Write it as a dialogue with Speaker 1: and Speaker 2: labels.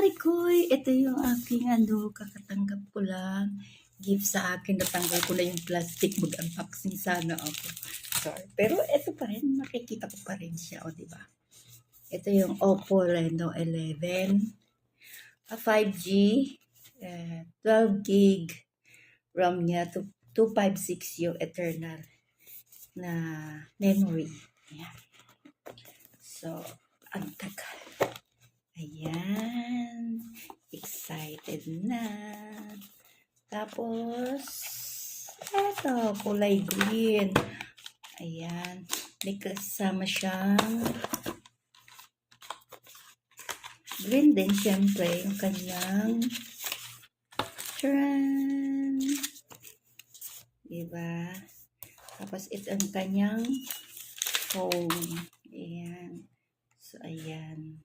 Speaker 1: Marikoy, ito yung aking kakatanggap ko lang. Gift sa akin, natanggal ko na yung plastic, mag-unboxing sana ako. Sorry. Pero ito pa rin, makikita ko pa rin siya, o diba? Ito yung Oppo Reno 11, 5G, 12 gig RAM niya, 256 yung eternal na memory. Ayan. So, ang tagal. Ayan. Excited na. Tapos, eto, kulay green. Ayan. May kasama siyang green din, syempre, yung kanyang tran. Diba? Tapos, ito ang kanyang phone. Ayan. So, ayan.